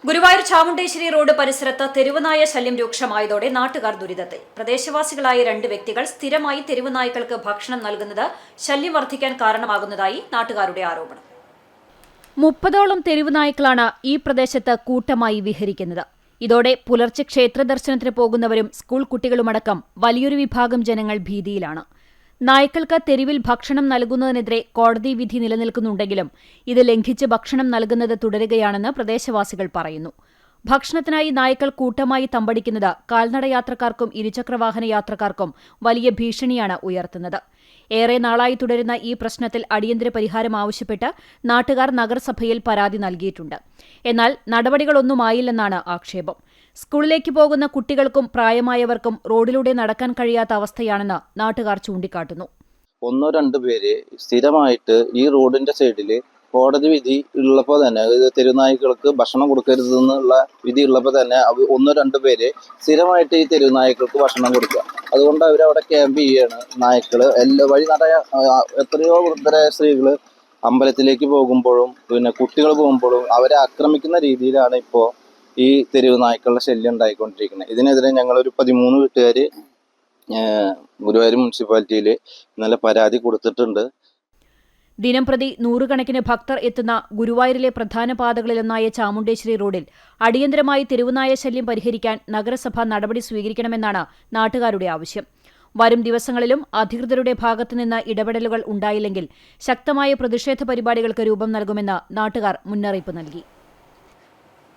Guruvayur Chamundeshwari road പരിസരത്ത് തെരുവുനായ ശല്യം രൂക്ഷമായതോടെ നാട്ടുകാർ ദുരിതത്തിൽ. പ്രദേശവാസികളായ 2 വ്യക്തികൾ സ്ഥിരമായി തെരുവുനായ്ക്കൾക്ക് ഭക്ഷണം നൽകുന്നത് ശല്യം വർദ്ധിക്കാൻ കാരണമാകുന്നതായി നാട്ടുകാരുടെ ആരോപണം. 30ഓളം തെരുവുനായ്ക്കളാണ് ഈ പ്രദേശത്ത് കൂട്ടമായി വിഹരിക്കുന്നത്. ഇതോടെ പുലർച്ചെ ക്ഷേത്ര ദർശനത്തിന് പോകുന്നവരും സ്കൂൾ കുട്ടികളുമടക്കം വലിയൊരു വിഭാഗം ജനങ്ങൾ ഭീതിയിലാണ്. നായ്ക്കൾക്ക് തെരുവിൽ ഭക്ഷണം നൽകുന്നതിനെതിരെ കോടതി വിധി നിലനിൽക്കുന്നുണ്ടെങ്കിലും ഇത് ലംഘിച്ച് ഭക്ഷണം നൽകുന്നത് തുടരുകയാണെന്ന് പ്രദേശവാസികൾ പറയുന്നു. ഭക്ഷണത്തിനായി നായ്ക്കൾ കൂട്ടമായി തമ്പടിക്കുന്നത് കാൽനടയാത്രക്കാർക്കും ഇരുചക്രവാഹന യാത്രക്കാർക്കും വലിയ ഭീഷണിയാണ് ഉയർത്തുന്നത്. ഏറെ നാളായി തുടരുന്ന ഈ പ്രശ്നത്തിൽ അടിയന്തര പരിഹാരം ആവശ്യപ്പെട്ട് നാട്ടുകാർ നഗരസഭയിൽ പരാതി നൽകിയിട്ടുണ്ട്. എന്നാൽ നടപടികളൊന്നുമായില്ലെന്നാണ് ആക്ഷേപം. സ്കൂളിലേക്ക് പോകുന്ന കുട്ടികൾക്കും പ്രായമായവർക്കും റോഡിലൂടെ നടക്കാൻ കഴിയാത്ത അവസ്ഥയാണെന്ന് നാട്ടുകാർ ചൂണ്ടിക്കാട്ടുന്നു. 1-2 പേര് സ്ഥിരമായിട്ട് ഈ റോഡിന്റെ സൈഡിൽ കോടതി വിധി ഉള്ളപ്പോൾ തന്നെ തെരുവുനായ്ക്കൾക്ക് ഭക്ഷണം കൊടുക്കരുതെന്നുള്ള വിധി ഉള്ളപ്പോൾ തന്നെ 1-2 പേര് സ്ഥിരമായിട്ട് ഈ തെരുവുനായ്ക്കൾക്ക് ഭക്ഷണം കൊടുക്കുക. അതുകൊണ്ട് അവരവിടെ ക്യാമ്പ് ചെയ്യാണ്. നായ്ക്കൾ വഴി നടയ എത്രയോ വൃദ്ധരായ സ്ത്രീകൾ അമ്പലത്തിലേക്ക് പോകുമ്പോഴും പിന്നെ കുട്ടികൾ പോകുമ്പോഴും അവരെ ആക്രമിക്കുന്ന രീതിയിലാണ് ഇപ്പോൾ ഈ തെരുവ് നായ്ക്കളുടെ ശല്യം ഉണ്ടായിക്കൊണ്ടിരിക്കുന്നത്. ഇതിനെതിരെ ഞങ്ങളൊരു 13 വീട്ടുകാർ ഗുരുവായൂർ മുനിസിപ്പാലിറ്റിയിൽ ഇന്നലെ പരാതി കൊടുത്തിട്ടുണ്ട്. ദിനംപ്രതി നൂറുകണക്കിന് ഭക്തർ എത്തുന്ന ഗുരുവായൂരിലെ പ്രധാന പാതകളിലൊന്നായ ചാമുണ്ടേശ്വരി റോഡിൽ അടിയന്തരമായി തെരുവുനായ ശല്യം പരിഹരിക്കാൻ നഗരസഭ നടപടി സ്വീകരിക്കണമെന്നാണ് നാട്ടുകാരുടെ ആവശ്യം. വരും ദിവസങ്ങളിലും അധികൃതരുടെ ഭാഗത്തുനിന്ന് ഇടപെടലുകൾ ഉണ്ടായില്ലെങ്കിൽ ശക്തമായ പ്രതിഷേധ പരിപാടികൾക്ക് രൂപം നൽകുമെന്ന് നാട്ടുകാർ മുന്നറിയിപ്പ് നൽകി.